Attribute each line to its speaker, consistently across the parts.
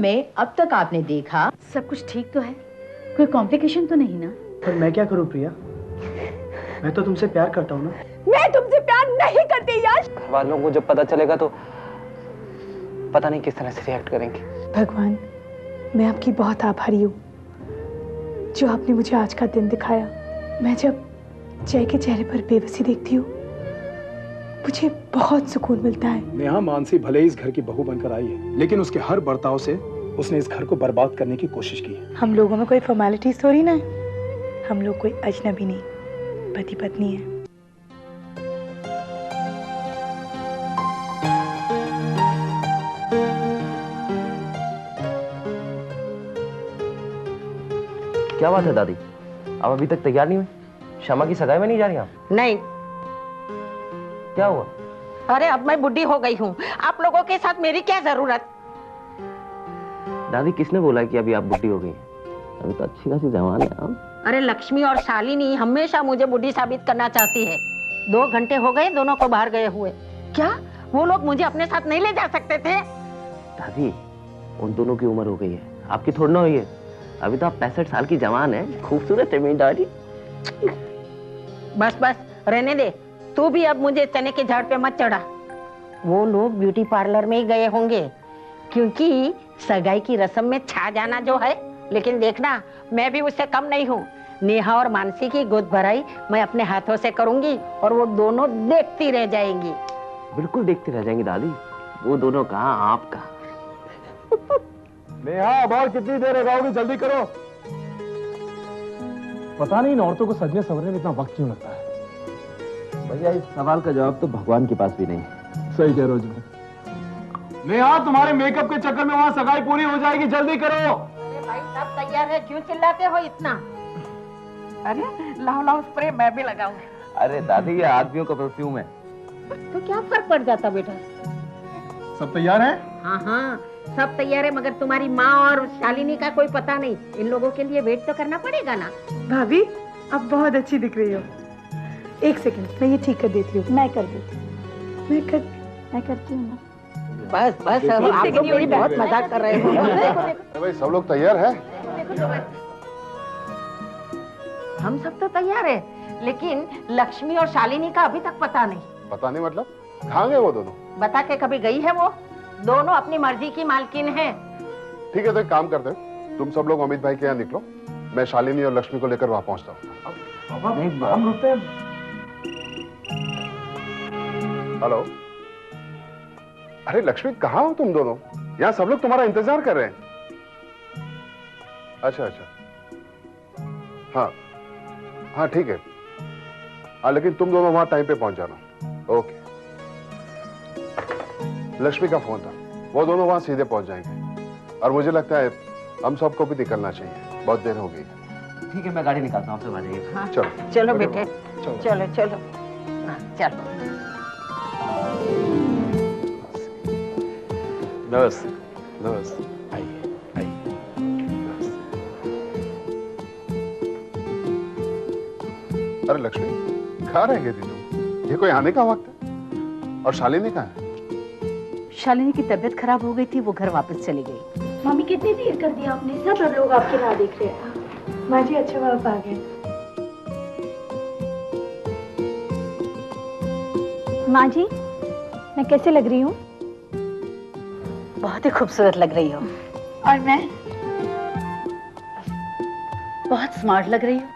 Speaker 1: में अब तक आपने देखा
Speaker 2: सब कुछ ठीक तो है, कोई कॉम्प्लिकेशन तो नहीं ना?
Speaker 3: पर मैं क्या करूं प्रिया, मैं तो तुमसे प्यार करता हूँ ना।
Speaker 4: मैं तुमसे प्यार नहीं करती यश।
Speaker 5: घर वालों को जब पता चलेगा तो पता नहीं किस तरह से रिएक्ट करेंगे।
Speaker 4: भगवान, मैं आपकी बहुत आभारी हूँ जो आपने मुझे आज का दिन दिखाया। मैं जब जय के चेहरे पर बेबसी देखती हूँ मुझे बहुत सुकून मिलता है।
Speaker 6: नेहा मानसी भले ही इस घर की बहू बनकर आई है, लेकिन उसके हर बर्ताव से उसने इस घर को बर्बाद करने की कोशिश की है।
Speaker 4: हम लोगों में कोई फॉर्मेलिटीज थोड़ी ना है, हम लोग कोई अजनबी नहीं, पति पत्नी है।
Speaker 7: क्या बात है दादी, आप अभी तक तैयार नहीं हुई? शमा की सगाई में नहीं जा रही आप?
Speaker 8: नहीं।
Speaker 7: क्या हुआ?
Speaker 8: अरे अब मैं बुढ़ी हो गई हूँ, आप लोगों के साथ मेरी क्या जरूरत।
Speaker 7: दादी किसने बोला कि अभी आप बुढ़ी हो गई हैं? अभी तो अच्छी खासी जवान है आप।
Speaker 8: अरे लक्ष्मी और शालिनी हमेशा मुझे बुढ़ी साबित करना चाहती है। 2 घंटे हो गए दोनों को बाहर गए हुए। क्या वो लोग मुझे अपने साथ नहीं ले जा सकते थे?
Speaker 7: दादी उन दोनों की उम्र हो गई है, आपकी थोड़ी ना हुई है। अभी तो आप 65 साल की जवान है, खूबसूरत है मेरी दादी।
Speaker 8: बस बस रहने दे, तू भी अब मुझे चने के झाड़ पे मत चढ़ा। वो लोग ब्यूटी पार्लर में ही गए होंगे, क्योंकि सगाई की रस्म में छा जाना जो है, लेकिन देखना मैं भी उससे कम नहीं हूँ। नेहा और मानसी की गोद भराई मैं अपने हाथों से करूंगी और वो दोनोदोनों देखती रह जाएंगी।
Speaker 7: बिल्कुल देखती रह जाएंगी दादी, वो दोनों कहाँ आप कहाँ।
Speaker 6: नेहा अब और कितनी देर लगाओगी, जल्दी करो। पता नहीं इन औरतों को सजने संवरने में इतना वक्त क्यों लगता है।
Speaker 7: भैया इस सवाल का जवाब तो भगवान के पास भी नहीं।
Speaker 6: सही कह रहे हो। नेहा तुम्हारे मेकअप के चक्कर में वहाँ सगाई पूरी हो जाएगी, जल्दी करो।
Speaker 8: अरे भाई सब तैयार है, क्यों चिल्लाते हो इतना? अरे लाओ लाओ स्प्रे मैं भी लगाऊंगी।
Speaker 7: अरे दादी ये आदमियों का परफ्यूम है।
Speaker 8: तो क्या फर्क पड़ जाता बेटा?
Speaker 6: सब तैयार है?
Speaker 8: हाँ हाँ सब तैयार है, मगर तुम्हारी माँ और शालिनी का कोई पता नहीं। इन लोगों के लिए वेट तो करना पड़ेगा ना।
Speaker 4: भाभी अब बहुत अच्छी दिख रही हो। एक सेकंड मैं ये ठीक कर देती हूँ। मैं कर देती हूँ, मैं करती हूँ ना।
Speaker 8: बस बस अब आप लोग मेरी बहुत मजाक कर रहे हो।
Speaker 9: भाई सब लोग तैयार है?
Speaker 8: हम सब तो तैयार है, लेकिन लक्ष्मी और शालिनी का अभी तक पता नहीं।
Speaker 9: पता नहीं मतलब? कहाँ गए वो दोनों?
Speaker 8: बता के कभी गई है? वो दोनों अपनी मर्जी की मालकिन है।
Speaker 9: ठीक है तो एक काम करते हैं, तुम सब लोग अमित भाई के यहाँ निकलो, मैं शालिनी और लक्ष्मी को लेकर वहां पहुंचता हूँ। हेलो, अरे लक्ष्मी कहाँ हो तुम दोनों? यहाँ सब लोग तुम्हारा इंतजार कर रहे हैं। अच्छा अच्छा, हाँ हाँ ठीक है। हाँ लेकिन तुम दोनों वहां टाइम पे पहुंच जाना। ओके। लक्ष्मी का फोन था, वो दोनों वहां सीधे पहुंच जाएंगे। और मुझे लगता है हम सबको भी निकलना चाहिए, बहुत देर हो गई।
Speaker 7: ठीक है मैं गाड़ी निकालता हूँ, आप सब आ जाइए।
Speaker 8: हाँ,
Speaker 9: चलो
Speaker 8: चलो बेटे, चलो चलो हाँ, चलो।
Speaker 9: नमस्ते नमस्ते, आइए आइए। अरे लक्ष्मी कहाँ रह गई थी तुम? ये कोई आने का वक्त है? और शालिनी कहाँ है?
Speaker 2: शालिनी की तबीयत खराब हो गई थी, वो घर वापस चली गई।
Speaker 4: मम्मी कितनी देर कर दिया आपने, सब लोग आपकी राह देख रहे हैं। माँ जी अच्छा आप आ गए। माँ जी मैं कैसे लग रही हूँ?
Speaker 2: बहुत ही खूबसूरत लग रही हो।
Speaker 4: और मैं?
Speaker 2: बहुत स्मार्ट लग रही हो।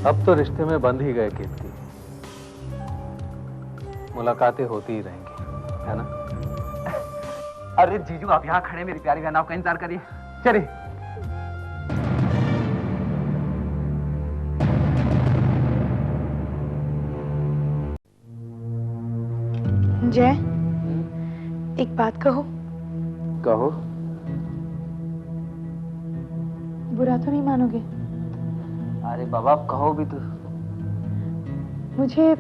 Speaker 10: अब तो रिश्ते में बंध ही गए कीर्ति, मुलाकातें होती ही रहेंगी, है ना?
Speaker 5: अरे जीजू आप यहाँ खड़े मेरी प्यारी बहनाओं का इंतजार करिए, चलिए।
Speaker 4: जय, एक बात कहो।
Speaker 5: कहो।
Speaker 4: बुरा तो नहीं मानोगे?
Speaker 5: अरे बाबा आप कहो भी तो।
Speaker 4: मुझे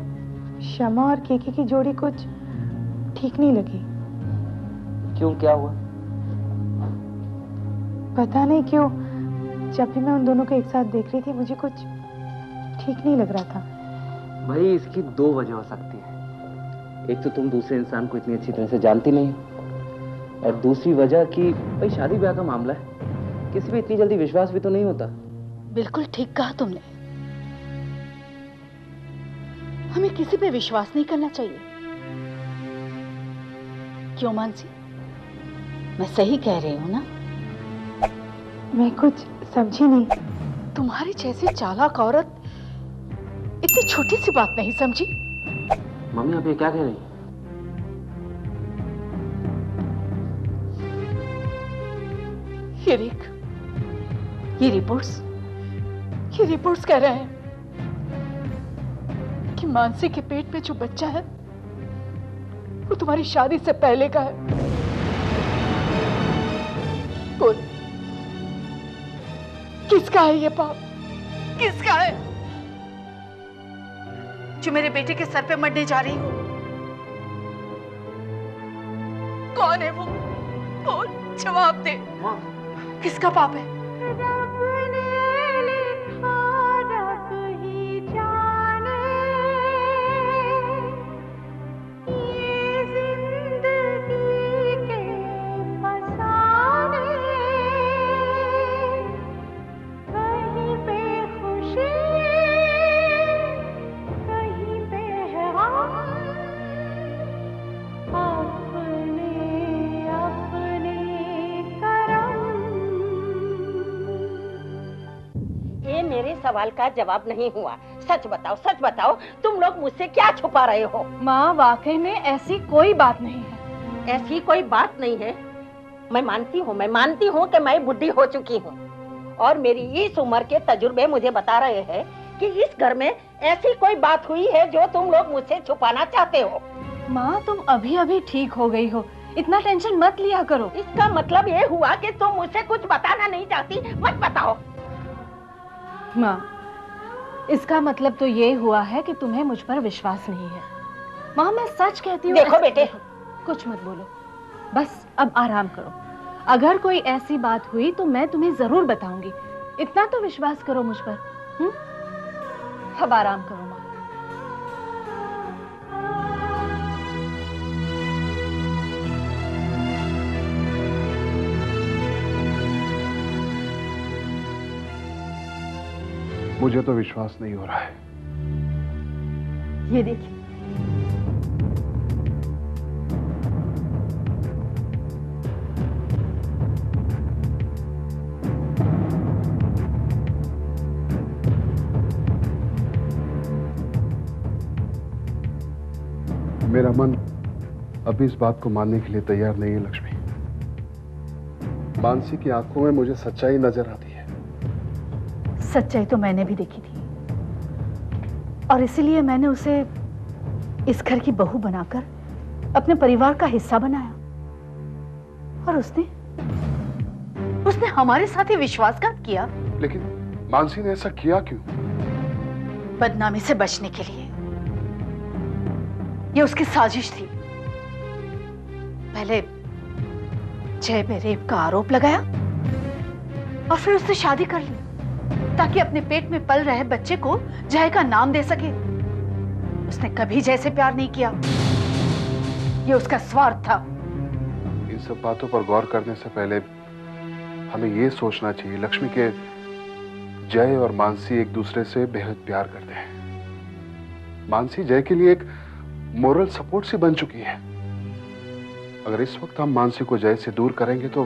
Speaker 4: शमा और केके की जोड़ी कुछ ठीक नहीं लगी।
Speaker 5: क्यों, क्या हुआ?
Speaker 4: पता नहीं क्यों, जब भी मैं उन दोनों को एक साथ देख रही थी मुझे कुछ ठीक नहीं लग रहा था।
Speaker 5: भाई इसकी दो वजह हो सकती है। एक तो तुम दूसरे इंसान को इतनी अच्छी तरह से जानती नहीं हो, और दूसरी वजह कि भाई शादी ब्याह का मामला है, किसी पे इतनी जल्दी विश्वास भी तो नहीं होता।
Speaker 2: बिल्कुल ठीक कहा तुमने, हमें किसी पे विश्वास नहीं करना चाहिए। क्यों मानसी, मैं सही कह रही हूँ ना?
Speaker 4: मैं कुछ समझी नहीं।
Speaker 2: तुम्हारी जैसी चालाक औरत इतनी छोटी सी बात नहीं समझी।
Speaker 5: मम्मी आप ये क्या कह रही हैं?
Speaker 2: ये देख, ये रिपोर्ट्स कह रहे हैं कि मानसी के पेट में जो बच्चा है वो तुम्हारी शादी से पहले का है। बोल, किसका है ये पाप? किसका है जो मेरे बेटे के सर पे मरने जा रही हो? कौन है वो? बोल, जवाब दे। किसका पाप है?
Speaker 8: सवाल का जवाब नहीं हुआ। सच बताओ, तुम लोग मुझसे क्या छुपा रहे हो?
Speaker 4: माँ, वाकई में ऐसी कोई बात नहीं है।
Speaker 8: ऐसी कोई बात नहीं है? मैं मानती हूँ कि मैं बुढ़ी हो चुकी हूँ, और मेरी इस उम्र के तजुर्बे मुझे बता रहे हैं कि इस घर में ऐसी कोई बात हुई है जो तुम लोग मुझसे छुपाना चाहते हो।
Speaker 4: माँ, तुम अभी ठीक हो गई हो, इतना टेंशन मत लिया करो।
Speaker 8: इसका मतलब ये हुआ कि तुम मुझसे कुछ बताना नहीं चाहती? मत बताओ।
Speaker 4: माँ, इसका मतलब तो ये हुआ है कि तुम्हें मुझ पर विश्वास नहीं है। माँ, मैं सच कहती हूँ।
Speaker 8: देखो बेटे,
Speaker 4: कुछ मत बोलो, बस अब आराम करो। अगर कोई ऐसी बात हुई तो मैं तुम्हें जरूर बताऊंगी। इतना तो विश्वास करो मुझ पर। अब आराम करो माँ।
Speaker 9: मुझे तो विश्वास नहीं हो रहा है।
Speaker 2: ये देखिए,
Speaker 9: मेरा मन अभी इस बात को मानने के लिए तैयार नहीं है लक्ष्मी। मानसी की आंखों में मुझे सच्चाई नजर आती है।
Speaker 2: सच्चाई तो मैंने भी देखी थी, और इसीलिए मैंने उसे इस घर की बहू बनाकर अपने परिवार का हिस्सा बनाया। और उसने हमारे साथ ही विश्वासघात किया।
Speaker 9: लेकिन मानसी ने ऐसा किया क्यों?
Speaker 2: बदनामी से बचने के लिए। ये उसकी साजिश थी। पहले जय पे रेप का आरोप लगाया और फिर उससे शादी कर ली ताकि अपने पेट में पल रहे बच्चे को जय का नाम दे सके। उसने कभी जय से प्यार नहीं किया, ये उसका स्वार्थ था।
Speaker 9: इन सब बातों पर गौर करने से पहले हमें ये सोचना चाहिए लक्ष्मी के जय और मानसी एक दूसरे से बेहद प्यार करते हैं। मानसी जय के लिए एक मोरल सपोर्ट सी बन चुकी है। अगर इस वक्त हम मानसी को जय से दूर करेंगे तो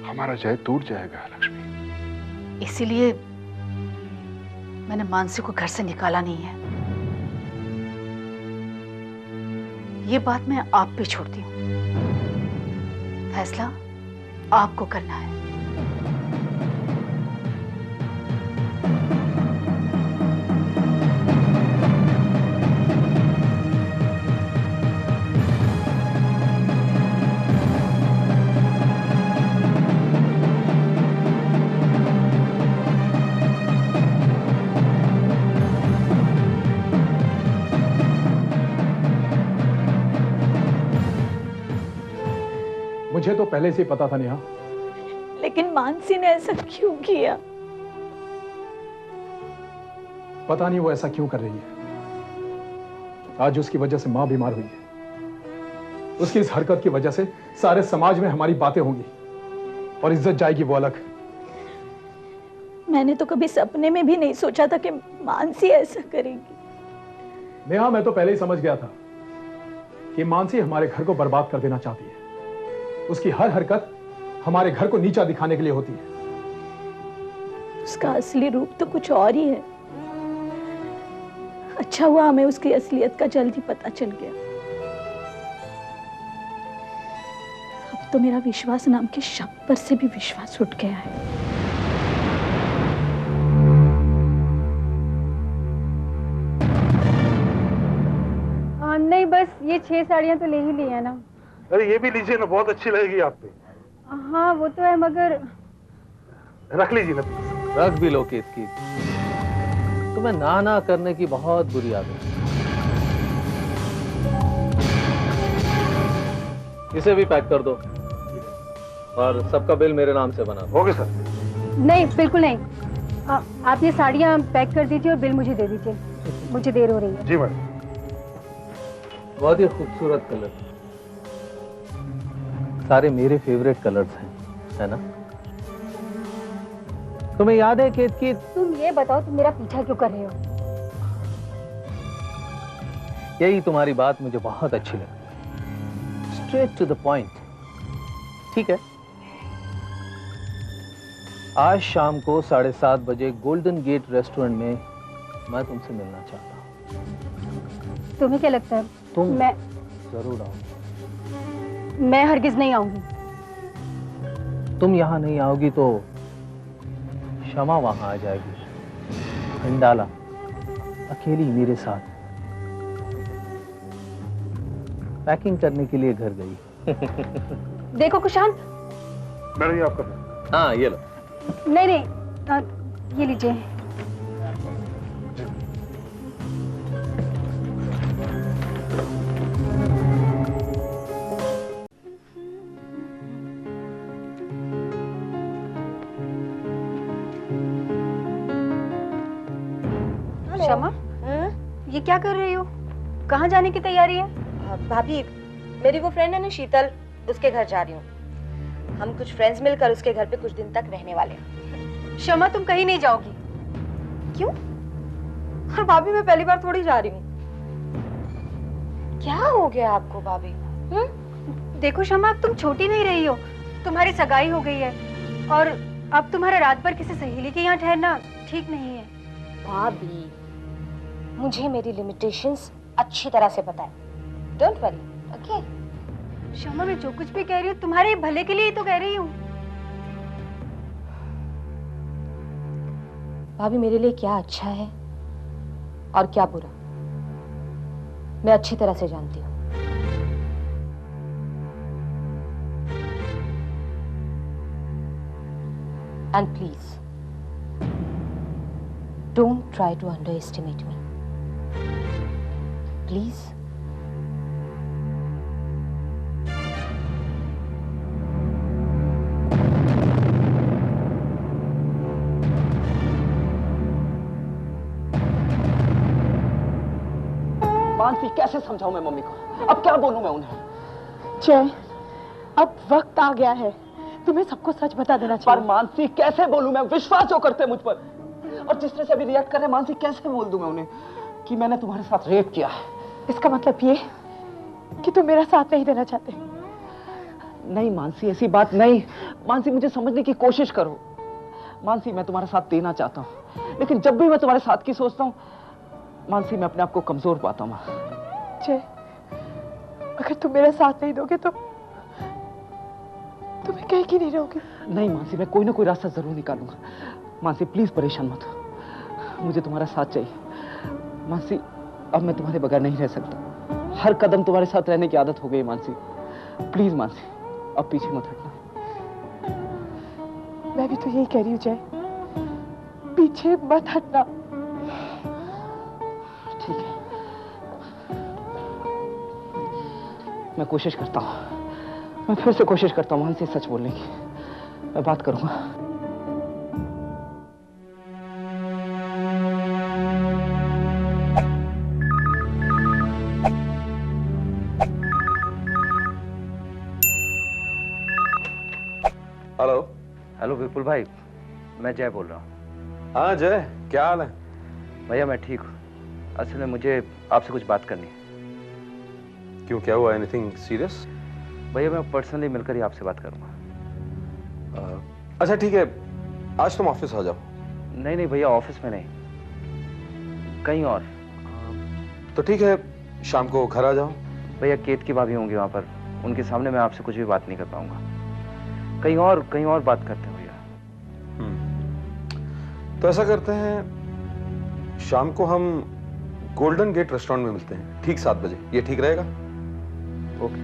Speaker 9: हमारा जय टूट जाएगा लक्ष्मी।
Speaker 2: इसीलिए मैंने मानसी को घर से निकाला नहीं है। ये बात मैं आप पे छोड़ती हूँ, फैसला आपको करना है।
Speaker 6: मुझे तो पहले से ही पता था नेहा।
Speaker 4: लेकिन मानसी ने ऐसा क्यों किया?
Speaker 6: पता नहीं वो ऐसा क्यों कर रही है। आज उसकी वजह से मां बीमार हुई है। उसकी इस हरकत की वजह से सारे समाज में हमारी बातें होंगी और इज्जत जाएगी वो अलग।
Speaker 4: मैंने तो कभी सपने में भी नहीं सोचा था कि मानसी ऐसा करेगी।
Speaker 6: नेहा, मैं तो पहले ही समझ गया था कि मानसी हमारे घर को बर्बाद कर देना चाहती है। उसकी हर हरकत हमारे घर को नीचा दिखाने के लिए होती है।
Speaker 4: उसका असली रूप तो कुछ और ही है। अच्छा हुआ हमें उसकी असलियत का जल्दी पता चल गया। अब तो मेरा विश्वास नाम के शब्द पर से भी विश्वास उठ गया है।
Speaker 11: नहीं, बस ये 6 साड़ियाँ तो ले ही ली है ना।
Speaker 9: अरे ये भी लीजिए ना, बहुत अच्छी लगेगी आप पे।
Speaker 11: हाँ वो तो है, मगर
Speaker 9: रख लीजिए ना।
Speaker 10: रख भी लो केतकी, तुम्हें ना करने की बहुत बुरी आदत है। इसे भी पैक कर दो और सबका बिल मेरे नाम से बना दो।
Speaker 9: Okay sir.
Speaker 11: नहीं, बिल्कुल नहीं। आप ये साड़ियाँ पैक कर दीजिए और बिल मुझे दे दीजिए, मुझे देर हो रही है।
Speaker 9: जी मैडम।
Speaker 10: बहुत ही खूबसूरत कलर, सारे मेरे फेवरेट कलर्स हैं, है ना? तुम्हें याद है केतकी?
Speaker 11: तुम ये बताओ, तुम मेरा पीछा क्यों कर रहे हो?
Speaker 10: यही तुम्हारी बात मुझे बहुत अच्छी लगी, स्ट्रेट टू द पॉइंट। ठीक है, आज शाम को 7:30 बजे गोल्डन गेट रेस्टोरेंट में मैं तुमसे मिलना चाहता हूँ।
Speaker 11: तुम्हें क्या लगता है? मैं
Speaker 10: जरूर आओ।
Speaker 11: मैं हरगिज नहीं आऊंगी।
Speaker 10: तुम यहाँ नहीं आओगी तो क्षमा वहां आ जाएगी, खंडाला, अकेली मेरे साथ। पैकिंग करने के लिए घर गई।
Speaker 11: देखो कुशान।
Speaker 9: मैडम ये आपका।
Speaker 10: हाँ ये लो।
Speaker 11: नहीं नहीं, ये लीजिए। क्षमा, ये क्या कर रही हो? कहाँ जाने की तैयारी है?
Speaker 1: भाभी, मेरी वो फ्रेंड है ना शीतल, उसके घर जा रही हूँ। हम कुछ फ्रेंड्स मिलकर उसके घर पे कुछ दिन तक रहने वाले हैं।
Speaker 11: क्षमा, तुम कहीं नहीं जाओगी।
Speaker 1: क्यों? और भाभी, मैं पहली बार थोड़ी जा रही हूँ। क्या हो गया आपको भाभी?
Speaker 11: देखो क्षमा, अब तुम छोटी नहीं रही हो, तुम्हारी सगाई हो गई है और अब तुम्हारा रात भर किसी सहेली के यहाँ ठहरना ठीक नहीं है।
Speaker 1: भाभी, मुझे मेरी लिमिटेशंस अच्छी तरह से पता है। Don't worry, okay?
Speaker 11: क्षमा, मैं जो कुछ भी कह रही हूँ तुम्हारे भले के लिए ही तो कह रही हूँ।
Speaker 1: भाभी, मेरे लिए क्या अच्छा है और क्या बुरा, मैं अच्छी तरह से जानती हूँ। And please, don't try to underestimate me. Please.
Speaker 5: Mansi, कैसे समझाऊं मैं मम्मी को? अब क्या बोलूं मैं उन्हें?
Speaker 4: जय, अब वक्त आ गया है, तुम्हें सबको सच बता देना चाहिए।
Speaker 5: पर मानसी, कैसे बोलूं मैं? विश्वास जो करते हैं मुझ पर, और जिस तरह से अभी रिएक्ट कर रहे हैं, मानसी कैसे बोल दूं मैं उन्हें कि मैंने तुम्हारे साथ रेप किया है?
Speaker 4: इसका मतलब ये कि तुम मेरा साथ नहीं देना चाहते?
Speaker 5: नहीं मानसी, ऐसी बात नहीं। मानसी, मुझे समझने की कोशिश करो। मानसी मैं तुम्हारा साथ देना चाहता हूँ, लेकिन जब भी मैं तुम्हारे साथ की सोचता हूँ मानसी मैं अपने आप को कमजोर पाता हूँ।
Speaker 4: जय, अगर तुम मेरा साथ नहीं दोगे तो मैं कहीं की नहीं रहूंगी।
Speaker 5: नहीं मानसी, मैं कोई ना कोई रास्ता जरूर निकालूंगा। मानसी प्लीज परेशान मत हो, मुझे तुम्हारा साथ चाहिए। मानसी अब मैं तुम्हारे बगैर नहीं रह सकता, हर कदम तुम्हारे साथ रहने की आदत हो गई मानसी। प्लीज मानसी अब पीछे मत हटना।
Speaker 4: मैं भी तो यही कह रही हूँ जय, पीछे मत हटना।
Speaker 5: ठीक है, मैं कोशिश करता हूँ, मैं फिर से कोशिश करता हूँ मानसी सच बोलने की। मैं बात करूंगा।
Speaker 12: हेलो।
Speaker 5: हेलो विपुल भाई, मैं जय बोल रहा हूँ।
Speaker 12: हाँ जय, क्या हाल है?
Speaker 5: भैया मैं ठीक हूँ, असल में मुझे आपसे कुछ बात करनी है।
Speaker 12: क्यों, क्या हुआ? Anything serious?
Speaker 5: भैया मैं पर्सनली मिलकर ही आपसे बात करूंगा।
Speaker 12: अच्छा ठीक है, आज तुम ऑफिस आ जाओ।
Speaker 5: नहीं नहीं भैया, ऑफिस में नहीं, कहीं और।
Speaker 12: तो ठीक है, शाम को घर आ जाओ।
Speaker 5: भैया केत की भाभी होंगी वहां पर, उनके सामने मैं आपसे कुछ भी बात नहीं कर पाऊंगा। कहीं और बात करते हैं भैया।
Speaker 12: तो ऐसा करते हैं, शाम को हम गोल्डन गेट रेस्टोरेंट में मिलते हैं ठीक 7 बजे। ये ठीक रहेगा?
Speaker 5: ओके।